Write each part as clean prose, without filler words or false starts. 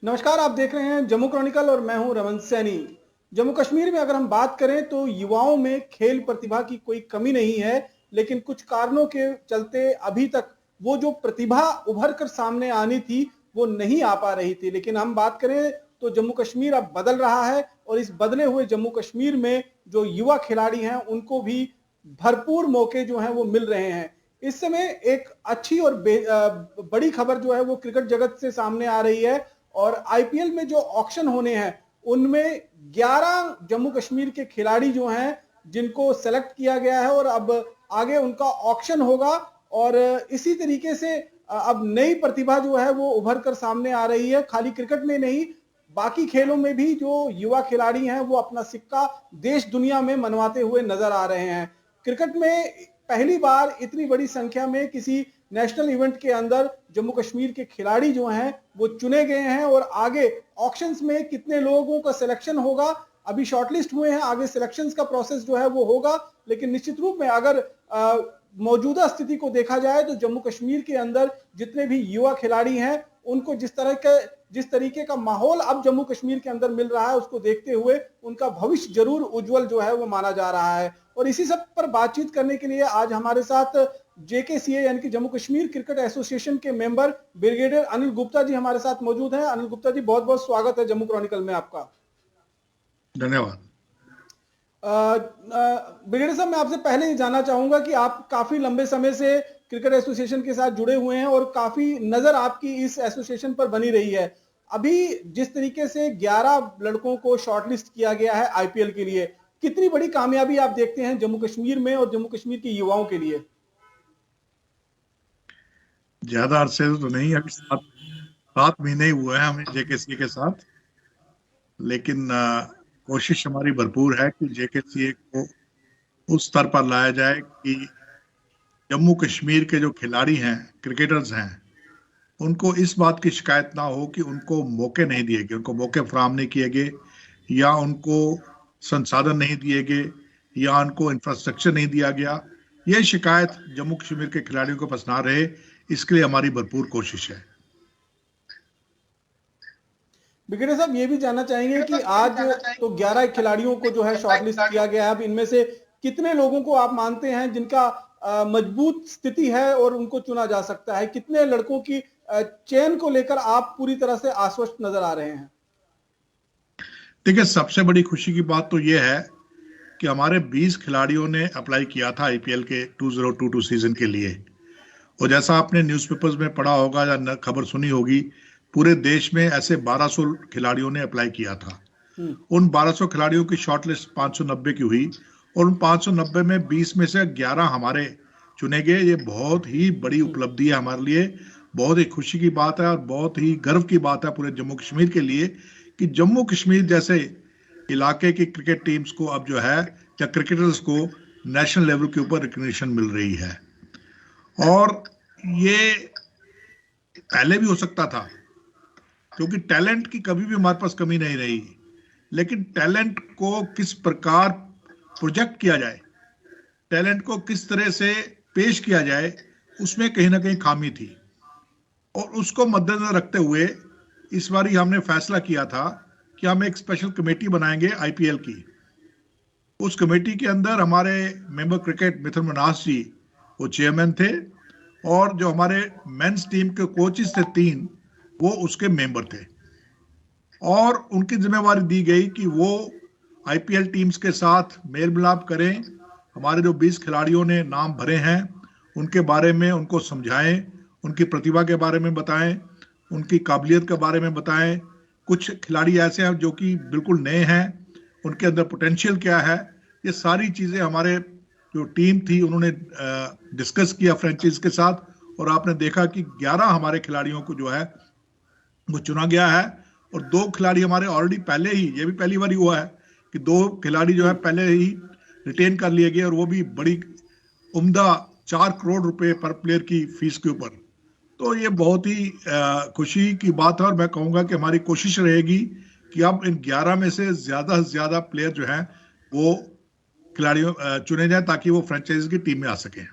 नमस्कार, आप देख रहे हैं जम्मू क्रॉनिकल और मैं हूं रमन सैनी। जम्मू कश्मीर में अगर हम बात करें तो युवाओं में खेल प्रतिभा की कोई कमी नहीं है, लेकिन कुछ कारणों के चलते अभी तक वो जो प्रतिभा उभर कर सामने आनी थी वो नहीं आ पा रही थी। लेकिन हम बात करें तो जम्मू कश्मीर अब बदल रहा है और इस बदले हुए जम्मू कश्मीर में जो युवा खिलाड़ी हैं उनको भी भरपूर मौके जो हैं वो मिल रहे हैं। इस समय एक अच्छी और बड़ी खबर जो है वो क्रिकेट जगत से सामने आ रही है और आईपीएल में जो ऑक्शन होने हैं उनमें 11 जम्मू कश्मीर के खिलाड़ी जो हैं जिनको सेलेक्ट किया गया है और अब आगे उनका ऑक्शन होगा और इसी तरीके से अब नई प्रतिभा जो है वो उभर कर सामने आ रही है। खाली क्रिकेट में नहीं, बाकी खेलों में भी जो युवा खिलाड़ी हैं वो अपना सिक्का देश दुनिया में मनवाते हुए नजर आ रहे हैं। क्रिकेट में पहली बार इतनी बड़ी संख्या में किसी नेशनल इवेंट के अंदर जम्मू कश्मीर के खिलाड़ी जो हैं वो चुने गए हैं और आगे ऑक्शंस में कितने लोगों का सिलेक्शन होगा, अभी शॉर्टलिस्ट हुए हैं, आगे सिलेक्शंस का प्रोसेस जो है वो होगा। लेकिन निश्चित रूप में अगर मौजूदा स्थिति को देखा जाए तो जम्मू कश्मीर के अंदर जितने भी युवा खिलाड़ी हैं उनको जिस तरीके का माहौल अब जम्मू कश्मीर के अंदर मिल रहा है उसको देखते हुए उनका भविष्य जरूर उज्जवल जो है वो माना जा रहा है। और इसी सब पर बातचीत करने के लिए आज हमारे साथ जेकेसीए यानी कि जम्मू कश्मीर क्रिकेट एसोसिएशन के मेंबर ब्रिगेडियर अनिल गुप्ता जी हमारे साथ मौजूद हैं। अनिल गुप्ता जी, बहुत बहुत स्वागत है जम्मू क्रॉनिकल में आपका। धन्यवाद। ब्रिगेडियर साहब, मैं आपसे पहले ही जानना चाहूंगा कि आप काफी लंबे समय से क्रिकेट एसोसिएशन के साथ जुड़े हुए हैं और काफी नजर आपकी इस एसोसिएशन पर बनी रही है। अभी जिस तरीके से 11 लड़कों को शॉर्टलिस्ट किया गया है आईपीएल के लिए, कितनी बड़ी कामयाबी आप देखते हैं जम्मू कश्मीर में और जम्मू कश्मीर के युवाओं के लिए? ज्यादा अरसे तो नहीं, अभी 7 महीने ही हुए हैं हमें जेकेसीए के साथ, लेकिन कोशिश हमारी भरपूर है कि जेकेसीए को उस स्तर पर लाया जाए कि जम्मू कश्मीर के जो खिलाड़ी हैं, क्रिकेटर्स हैं, उनको इस बात की शिकायत ना हो कि उनको मौके नहीं दिए गए, उनको मौके फराहम नहीं किए गए या उनको संसाधन नहीं दिए गए या उनको इंफ्रास्ट्रक्चर नहीं दिया गया। यह शिकायत जम्मू कश्मीर के खिलाड़ियों को पास ना रहे, इसके लिए हमारी भरपूर कोशिश है। ब्रिगेडियर साहब, ये भी जानना चाहेंगे कि आज तो 11 खिलाड़ियों को जो है शॉर्टलिस्ट किया गया है। अब इनमें से कितने लोगों को आप मानते हैं जिनका मजबूत स्थिति है और उनको चुना जा सकता है? कितने लड़कों की चयन को लेकर आप पूरी तरह से आश्वस्त नजर आ रहे हैं? देखिए, सबसे बड़ी खुशी की बात तो यह है कि हमारे 20 खिलाड़ियों ने अप्लाई किया था आईपीएल के 2022 सीजन के लिए। और जैसा आपने न्यूज़पेपर्स में पढ़ा होगा या खबर सुनी होगी, पूरे देश में ऐसे 1200 खिलाड़ियों ने अप्लाई किया था। उन 1200 खिलाड़ियों की शॉर्टलिस्ट 590 की हुई और उन 590 में 20 में से 11 हमारे चुने गए। ये बहुत ही बड़ी उपलब्धि है हमारे लिए, बहुत ही खुशी की बात है और बहुत ही गर्व की बात है पूरे जम्मू कश्मीर के लिए कि जम्मू कश्मीर जैसे इलाके की क्रिकेट टीम्स को अब जो है या क्रिकेटर्स को नेशनल लेवल के ऊपर रिकग्निशन मिल रही है। और ये पहले भी हो सकता था, क्योंकि टैलेंट की कभी भी हमारे पास कमी नहीं रही, लेकिन टैलेंट को किस प्रकार प्रोजेक्ट किया जाए, टैलेंट को किस तरह से पेश किया जाए, उसमें कहीं ना कहीं खामी थी। और उसको मद्देनजर रखते हुए इस बार ही हमने फैसला किया था कि हम एक स्पेशल कमेटी बनाएंगे आईपीएल की। उस कमेटी के अंदर हमारे मेंबर क्रिकेट मिथुन मन्हास जी वो चेयरमैन थे और जो हमारे मेंस टीम के कोचेस थे 3, वो उसके मेंबर थे। और उनकी जिम्मेवारी दी गई कि वो आईपीएल टीम्स के साथ मेल मिलाप करें, हमारे जो 20 खिलाड़ियों ने नाम भरे हैं उनके बारे में उनको समझाएं, उनकी प्रतिभा के बारे में बताएं, उनकी काबिलियत के बारे में बताएं। कुछ खिलाड़ी ऐसे हैं जो कि बिल्कुल नए हैं, उनके अंदर पोटेंशियल क्या है, ये सारी चीज़ें हमारे जो टीम थी उन्होंने डिस्कस किया फ्रेंचाइज के साथ। और आपने देखा कि 11 हमारे खिलाड़ियों को जो है वो चुना गया है। और 2 खिलाड़ी हमारे ऑलरेडी पहले ही, ये भी पहली बार हुआ है कि 2 खिलाड़ी जो है पहले ही रिटेन कर लिए गए और वो भी बड़ी उम्दा 4 करोड़ रुपए पर प्लेयर की फीस के ऊपर। तो ये बहुत ही खुशी की बात है और मैं कहूँगा कि हमारी कोशिश रहेगी कि अब इन 11 में से ज़्यादा प्लेयर जो हैं वो खिलाड़ियों चुने जाए ताकि वो फ्रेंचाइज की टीम में आ सकें।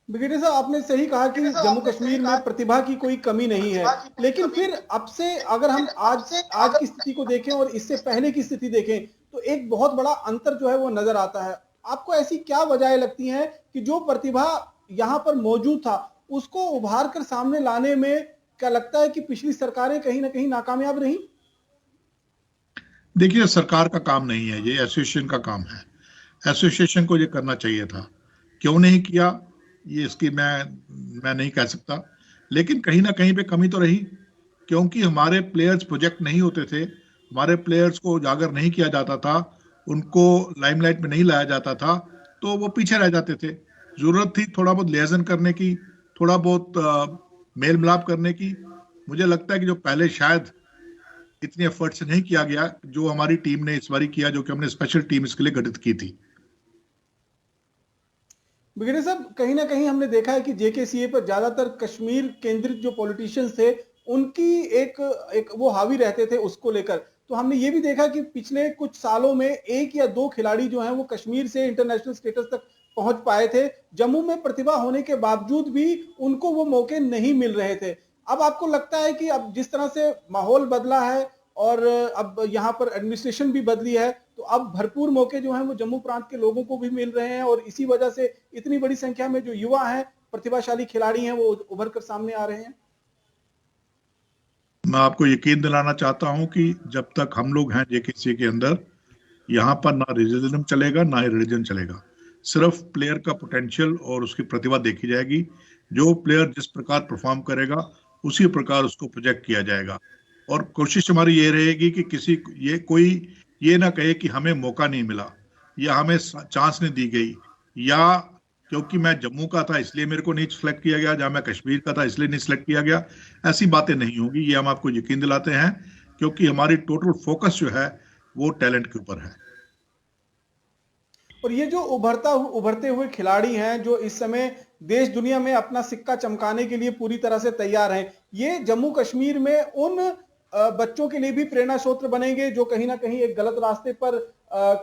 ब्रिगेडियर साहब, आपने सही कहा कि जम्मू कश्मीर में प्रतिभा की कोई कमी नहीं है, लेकिन फिर अब से अगर हम आज की स्थिति को देखें और इससे पहले की स्थिति देखें तो एक बहुत बड़ा अंतर जो है वो नजर आता है। आपको ऐसी क्या वजह लगती हैं कि जो प्रतिभा यहाँ पर मौजूद था उसको उभार कर सामने लाने में क्या लगता है कि पिछली सरकारें कहीं ना कहीं नाकामयाब रही? देखिए, सरकार का काम नहीं है, ये एसोसिएशन का काम है। एसोसिएशन को ये करना चाहिए था, क्यों नहीं किया ये इसकी मैं नहीं कह सकता, लेकिन कहीं ना कहीं पे कमी तो रही, क्योंकि हमारे प्लेयर्स प्रोजेक्ट नहीं होते थे, हमारे प्लेयर्स को उजागर नहीं किया जाता था, उनको लाइमलाइट में नहीं लाया जाता था, तो वो पीछे रह जाते थे। जरूरत थी थोड़ा बहुत लियाजन करने की, थोड़ा बहुत मेल मिलाप करने की। मुझे लगता है कि जो पहले शायद इतने एफर्ट्स नहीं किया गया जो हमारी टीम ने इस बार किया, जो कि हमने स्पेशल टीम इसके लिए गठित की थी। ब्रिगेडियर साहब, कहीं ना कहीं हमने देखा है कि जेकेसीए पर ज्यादातर कश्मीर केंद्रित जो पॉलिटिशियंस थे उनकी एक वो हावी रहते थे उसको लेकर। तो हमने ये भी देखा कि पिछले कुछ सालों में एक या दो खिलाड़ी जो हैं वो कश्मीर से इंटरनेशनल स्टेटस तक पहुंच पाए थे। जम्मू में प्रतिभा होने के बावजूद भी उनको वो मौके नहीं मिल रहे थे। अब आपको लगता है कि अब जिस तरह से माहौल बदला है और अब यहाँ पर एडमिनिस्ट्रेशन भी बदली है तो अब भरपूर मौके जो हैं वो जम्मू प्रांत के लोगों को भी मिल रहे हैं और इसी वजह से इतनी बड़ी संख्या में जो युवा हैं, प्रतिभाशाली खिलाड़ी हैं, वो उभर कर सामने आ रहे हैं? मैं आपको यकीन दिलाना चाहता हूं कि जब तक हम लोग हैं जेकेसी के अंदर, यहाँ पर ना रिजलिज्म चलेगा ना ही रिलीजन चलेगा। सिर्फ प्लेयर का पोटेंशियल और उसकी प्रतिभा देखी जाएगी। जो प्लेयर जिस प्रकार परफॉर्म करेगा उसी प्रकार उसको प्रोजेक्ट किया जाएगा। और कोशिश हमारी ये रहेगी कि कोई ये ना कहे कि हमें मौका नहीं मिला या हमें चांस नहीं दी गई, या क्योंकि मैं जम्मू का था इसलिए मेरे को नहीं सिलेक्ट किया गया, या मैं कश्मीर का था इसलिए नहीं सिलेक्ट किया गया। ऐसी बातें नहीं होगी, ये हम आपको यकीन दिलाते हैं, क्योंकि हमारी टोटल फोकस जो है वो टैलेंट के ऊपर है। और ये जो उभरते हुए खिलाड़ी हैं जो इस समय देश दुनिया में अपना सिक्का चमकाने के लिए पूरी तरह से तैयार हैं, ये जम्मू कश्मीर में उन बच्चों के लिए भी प्रेरणा स्रोत बनेंगे जो कहीं ना कहीं एक गलत रास्ते पर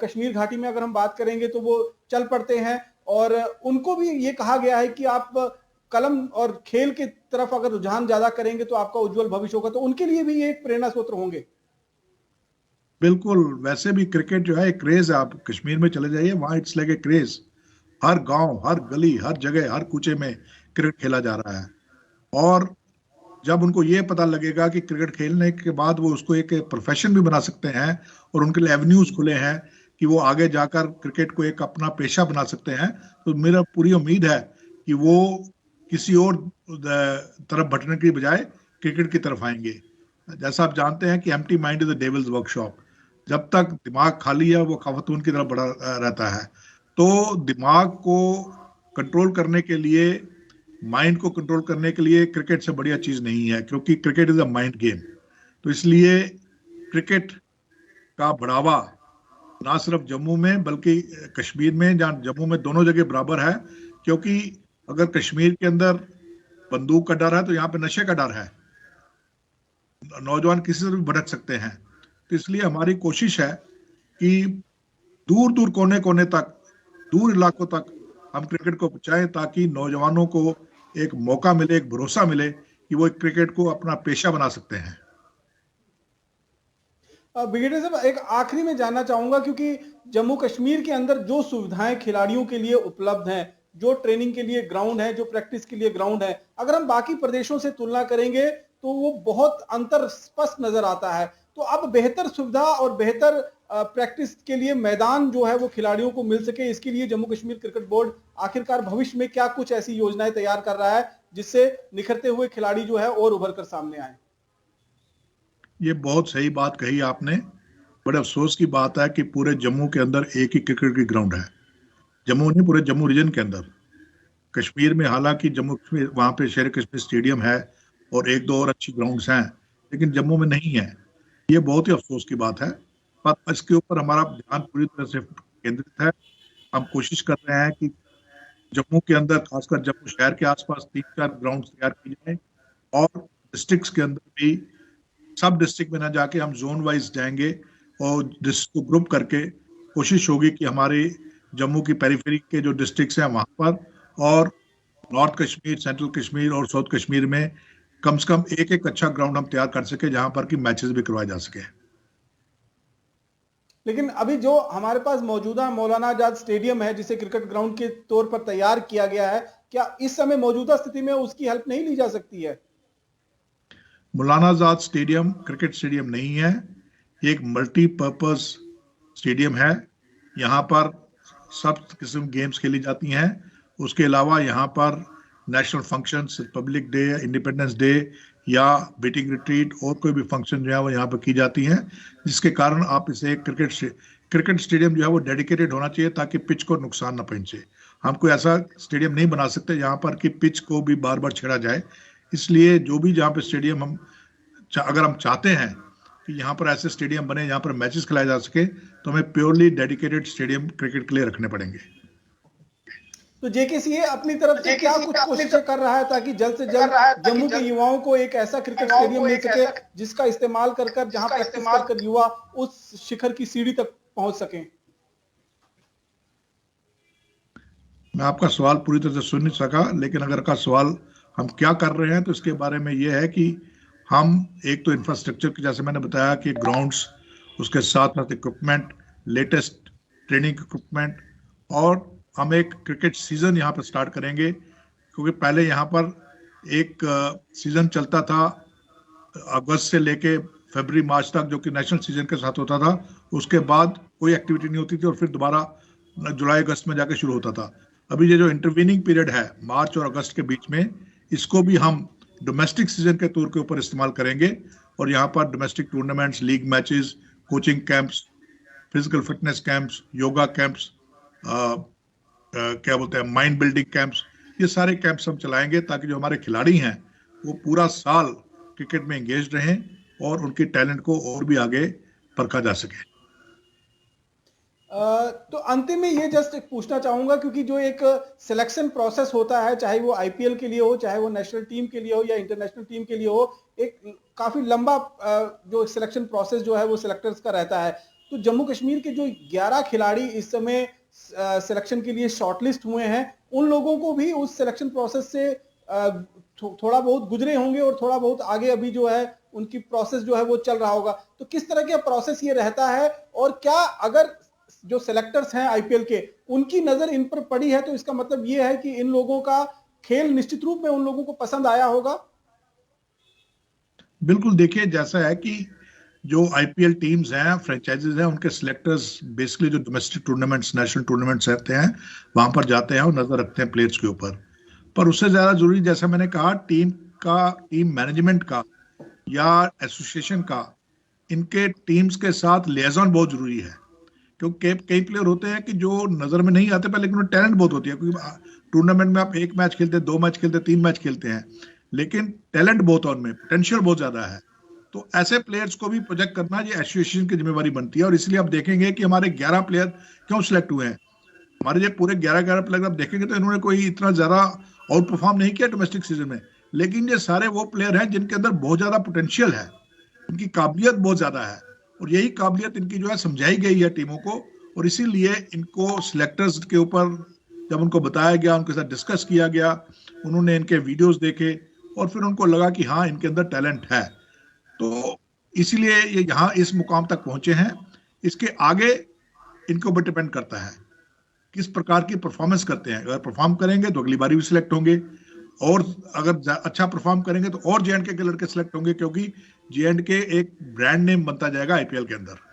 कश्मीर घाटी में अगर हम बात करेंगे तो वो चल पड़ते हैं। और उनको भी ये कहा गया है कि आप कलम और खेल की तरफ अगर रुझान ज्यादा करेंगे तो आपका उज्जवल भविष्य होगा, तो उनके लिए भी ये एक प्रेरणा स्रोत होंगे। बिल्कुल, वैसे भी क्रिकेट जो है एक क्रेज है। आप कश्मीर में चले जाइए, वहां इट्स लाइक ए क्रेज। हर गांव, हर गली, हर जगह, हर कूचे में क्रिकेट खेला जा रहा है। और जब उनको ये पता लगेगा कि क्रिकेट खेलने के बाद वो उसको एक प्रोफेशन भी बना सकते हैं और उनके लिए एवेन्यूज खुले हैं कि वो आगे जाकर क्रिकेट को एक अपना पेशा बना सकते हैं, तो मेरा पूरी उम्मीद है कि वो किसी और तरफ भटकने की बजाय क्रिकेट की तरफ आएंगे। जैसा आप जानते हैं कि empty mind is the devils workshop. जब तक दिमाग खाली है वो खातून की तरफ बड़ा रहता है। तो दिमाग को कंट्रोल करने के लिए, माइंड को कंट्रोल करने के लिए क्रिकेट से बढ़िया चीज नहीं है, क्योंकि cricket is a mind game. तो इसलिए क्रिकेट का बढ़ावा ना सिर्फ जम्मू में बल्कि कश्मीर में, जहाँ जम्मू में दोनों जगह बराबर है। क्योंकि अगर कश्मीर के अंदर बंदूक का डर है तो यहाँ पे नशे का डर है, नौजवान किसी से भी भटक सकते हैं। तो इसलिए हमारी कोशिश है कि दूर दूर कोने कोने तक, दूर इलाकों तक हम क्रिकेट को पहुंचाएं, ताकि नौजवानों को एक मौका मिले, एक भरोसा मिले कि वो क्रिकेट को अपना पेशा बना सकते हैं। ब्रिगेडियर साहब, एक आखिरी में जानना चाहूंगा, क्योंकि जम्मू कश्मीर के अंदर जो सुविधाएं खिलाड़ियों के लिए उपलब्ध हैं, जो ट्रेनिंग के लिए ग्राउंड है, जो प्रैक्टिस के लिए ग्राउंड है, अगर हम बाकी प्रदेशों से तुलना करेंगे तो वो बहुत अंतर स्पष्ट नजर आता है। तो अब बेहतर सुविधा और बेहतर प्रैक्टिस के लिए मैदान जो है वो खिलाड़ियों को मिल सके, इसके लिए जम्मू कश्मीर क्रिकेट बोर्ड आखिरकार भविष्य में क्या कुछ ऐसी योजनाएं तैयार कर रहा है जिससे निखरते हुए खिलाड़ी जो है और उभर कर सामने आए? ये बहुत सही बात कही आपने। बड़े अफसोस की बात है कि पूरे जम्मू के अंदर एक ही क्रिकेट की ग्राउंड है। जम्मू नहीं, पूरे जम्मू रीजन के अंदर। कश्मीर में हालांकि जम्मू कश्मीर वहां पे शेर कश्मीर स्टेडियम है और एक दो और अच्छी ग्राउंड्स हैं, लेकिन जम्मू में नहीं है। ये बहुत ही अफसोस की बात है, पर इसके ऊपर हमारा ध्यान पूरी तरह से केंद्रित है। हम कोशिश कर रहे हैं कि जम्मू के अंदर, खासकर जम्मू शहर के आसपास 3-4 ग्राउंड तैयार किए जाए, और डिस्ट्रिक्ट्स के अंदर भी, सब डिस्ट्रिक्ट में ना जाके हम जोन वाइज जाएंगे और डिस्ट्रिक्ट को ग्रुप करके कोशिश होगी कि हमारे जम्मू की पेरिफेरी के जो डिस्ट्रिक्ट्स हैं वहां पर और नॉर्थ कश्मीर, सेंट्रल कश्मीर और साउथ कश्मीर में कम से कम एक एक अच्छा ग्राउंड हम तैयार कर सके जहां पर कि मैचेस भी करवाए जा सके। लेकिन अभी जो हमारे पास मौजूदा मौलाना आजाद स्टेडियम है, जिसे क्रिकेट ग्राउंड के तौर पर तैयार किया गया है, क्या इस समय मौजूदा स्थिति में उसकी हेल्प नहीं ली जा सकती है? Maulana Azad stadium cricket stadium नहीं है, ये एक मल्टीपर्पज स्टेडियम है। यहाँ पर सब किस्म गेम्स खेली जाती हैं। उसके अलावा यहाँ पर national functions, Republic day, independence day या बीटिंग रिट्रीट और कोई भी फंक्शन जो है वो यहाँ पर की जाती हैं, जिसके कारण आप इसे क्रिकेट स्टेडियम जो है वो डेडिकेटेड होना चाहिए ताकि पिच को नुकसान ना पहुंचे। हम कोई ऐसा स्टेडियम नहीं बना सकते जहाँ पर कि पिच को भी बार बार छेड़ा जाए। इसलिए जो भी जहाँ पे स्टेडियम अगर हम चाहते हैं कि यहाँ पर ऐसे स्टेडियम बने जहाँ पर मैचेस खिलाए जा सके, तो हमें प्योरली डेडिकेटेड स्टेडियम क्रिकेट के लिए रखने पड़ेंगे। तो जेकेसीए अपनी तरफ से क्या कुछ कोशिशें कर रहा है ताकि जल्द से जल्द जम्मू के युवाओं को एक ऐसा क्रिकेट स्टेडियम मिल सके जिसका इस्तेमाल कर जहां प्रैक्टिस कर युवा उस शिखर की सीढ़ी तक पहुंच सकें? मैं आपका सवाल पूरी तरह से सुन नहीं सका, लेकिन अगर का सवाल हम क्या कर रहे हैं तो इसके बारे में यह है कि हम एक तो इंफ्रास्ट्रक्चर की, जैसे मैंने बताया कि ग्राउंड्स, उसके साथ साथ इक्विपमेंट, लेटेस्ट ट्रेनिंग इक्विपमेंट, और हम एक क्रिकेट सीजन यहाँ पर स्टार्ट करेंगे। क्योंकि पहले यहाँ पर एक सीजन चलता था अगस्त से लेके फरवरी मार्च तक, जो कि नेशनल सीजन के साथ होता था। उसके बाद कोई एक्टिविटी नहीं होती थी और फिर दोबारा जुलाई अगस्त में जाके शुरू होता था। अभी ये जो इंटरवीनिंग पीरियड है मार्च और अगस्त के बीच में, इसको भी हम डोमेस्टिक सीजन के तौर के ऊपर इस्तेमाल करेंगे और यहाँ पर domestic tournaments, league matches, coaching camps, physical fitness camps, yoga camps, क्या बोलते हैं, माइंड बिल्डिंग कैंप्स, ये सारे कैंप्स हम चलाएंगे ताकि जो हमारे खिलाड़ी हैं वो पूरा साल क्रिकेट में एंगेज रहें और उनके टैलेंट को और भी आगे परखा जा सके। तो अंतिम में ये जस्ट पूछना चाहूंगा, क्योंकि जो एक सिलेक्शन प्रोसेस होता है, चाहे वो आईपीएल के लिए हो, चाहे वो नेशनल टीम के लिए हो या इंटरनेशनल टीम के लिए हो, एक काफी लंबा जो सिलेक्शन प्रोसेस जो है वो सिलेक्टर्स का रहता है। तो जम्मू कश्मीर के जो 11 खिलाड़ी इस समय सिलेक्शन के लिए शॉर्टलिस्ट हुए हैं, उन लोगों को भी उस सिलेक्शन प्रोसेस से थोड़ा बहुत गुजरे होंगे और थोड़ा बहुत आगे अभी जो है उनकी प्रोसेस जो है वो चल रहा होगा। तो किस तरह का प्रोसेस ये रहता है, और क्या अगर जो सिलेक्टर्स हैं आईपीएल के, उनकी नजर इन पर पड़ी है तो इसका मतलब ये है कि इन लोगों का खेल निश्चित रूप में उन लोगों को पसंद आया होगा? बिल्कुल, देखिए जैसा है कि जो आईपीएल टीम्स हैं, फ्रेंचाइजीज हैं, उनके सिलेक्टर्स बेसिकली जो डोमेस्टिक टूर्नामेंट्स, नेशनल टूर्नामेंट्स रहते हैं, वहां पर जाते हैं और नजर रखते हैं प्लेयर्स के ऊपर। पर उससे ज्यादा जरूरी, जैसा मैंने कहा, टीम मैनेजमेंट का या एसोसिएशन का, इनके टीम्स के साथ लिएजन बहुत जरूरी है। क्योंकि कई प्लेयर होते हैं कि जो नजर में नहीं आते पर लेकिन उनमें टैलेंट बहुत होती है। क्योंकि टूर्नामेंट में आप एक मैच खेलते हैं, 2 मैच खेलते हैं, 3 मैच खेलते हैं, लेकिन टैलेंट बहुत है उनमें, पोटेंशियल बहुत ज्यादा है। तो ऐसे प्लेयर्स को भी प्रोजेक्ट करना ये एसोसिएशन की जिम्मेवारी बनती है। और इसलिए आप देखेंगे कि हमारे 11 प्लेयर क्यों सिलेक्ट हुए हैं। हमारे जो पूरे 11 प्लेयर आप देखेंगे तो इन्होंने कोई इतना ज्यादा आउट परफॉर्म नहीं किया डोमेस्टिक सीजन में, लेकिन ये सारे वो प्लेयर हैं जिनके अंदर बहुत ज्यादा पोटेंशियल है, इनकी काबिलियत बहुत ज्यादा है, और यही काबिलियत इनकी जो है समझाई गई है टीमों को। और इसीलिए इनको सिलेक्टर्स के ऊपर जब उनको बताया गया, उनके साथ डिस्कस किया गया, उन्होंने इनके वीडियोस देखे और फिर उनको लगा कि हाँ, इनके अंदर टैलेंट है, तो इसीलिए ये यहाँ इस मुकाम तक पहुंचे हैं। इसके आगे इनके ऊपर डिपेंड करता है किस प्रकार की परफॉर्मेंस करते हैं। अगर परफॉर्म करेंगे तो अगली बारी भी सिलेक्ट होंगे, और अगर अच्छा परफॉर्म करेंगे तो और जे.एंड.के के लड़के सिलेक्ट होंगे, क्योंकि जे.एंड.के एक ब्रांड नेम बनता जाएगा आईपीएल के अंदर।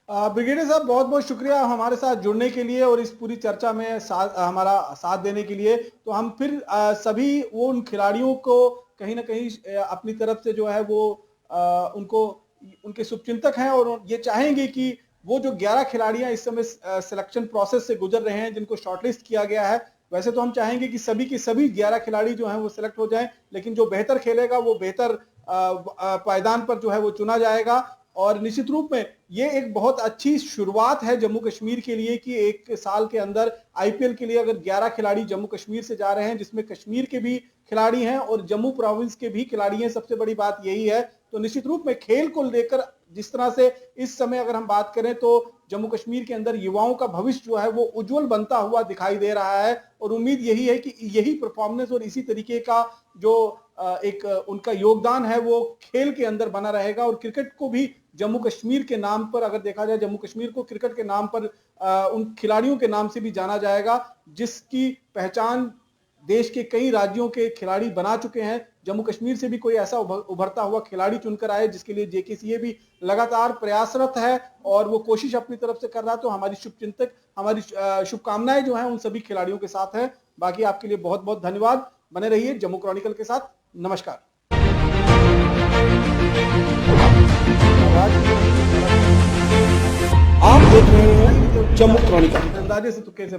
ब्रिगेडियर साहब, बहुत बहुत शुक्रिया हमारे साथ जुड़ने के लिए और इस पूरी चर्चा में हमारा साथ देने के लिए। तो हम फिर सभी वो उन खिलाड़ियों को कहीं ना कहीं अपनी तरफ से जो है वो उनको, उनके शुभचिंतक हैं और ये चाहेंगे कि वो जो 11 खिलाड़ियां इस समय सिलेक्शन प्रोसेस से गुजर रहे हैं, जिनको शॉर्टलिस्ट किया गया है, वैसे तो हम चाहेंगे कि सभी के सभी 11 खिलाड़ी जो हैं वो सिलेक्ट हो जाएं, लेकिन जो बेहतर खेलेगा वो बेहतर पायदान पर जो है वो चुना जाएगा। और निश्चित रूप में ये एक बहुत अच्छी शुरुआत है जम्मू कश्मीर के लिए कि एक साल के अंदर आईपीएल के लिए अगर 11 खिलाड़ी जम्मू कश्मीर से जा रहे हैं, जिसमें कश्मीर के भी खिलाड़ी हैं और जम्मू प्रोविंस के भी खिलाड़ी हैं, सबसे बड़ी बात यही है। तो निश्चित रूप में खेल को लेकर जिस तरह से इस समय अगर हम बात करें तो जम्मू कश्मीर के अंदर युवाओं का भविष्य जो है वो उज्जवल बनता हुआ दिखाई दे रहा है और उम्मीद यही है कि यही परफॉर्मेंस और इसी तरीके का जो एक उनका योगदान है वो खेल के अंदर बना रहेगा और क्रिकेट को भी जम्मू कश्मीर के नाम पर, अगर देखा जाए जम्मू कश्मीर को क्रिकेट के नाम पर उन खिलाड़ियों के नाम से भी जाना जाएगा जिसकी पहचान देश के कई राज्यों के खिलाड़ी बना चुके हैं। जम्मू कश्मीर से भी कोई ऐसा उभरता हुआ खिलाड़ी चुनकर आए जिसके लिए जेकेसीए भी लगातार प्रयासरत है और वो कोशिश अपनी तरफ से कर रहा है। तो हमारी शुभचिंतक, हमारी शुभकामनाएं जो हैं उन सभी खिलाड़ियों के साथ है। बाकी आपके लिए बहुत बहुत धन्यवाद। बने रहिए जम्मू क्रॉनिकल के साथ। नमस्कार। आप देख रहे हैं जम्मू क्रॉनिकल। अंदाजे से तुक्के से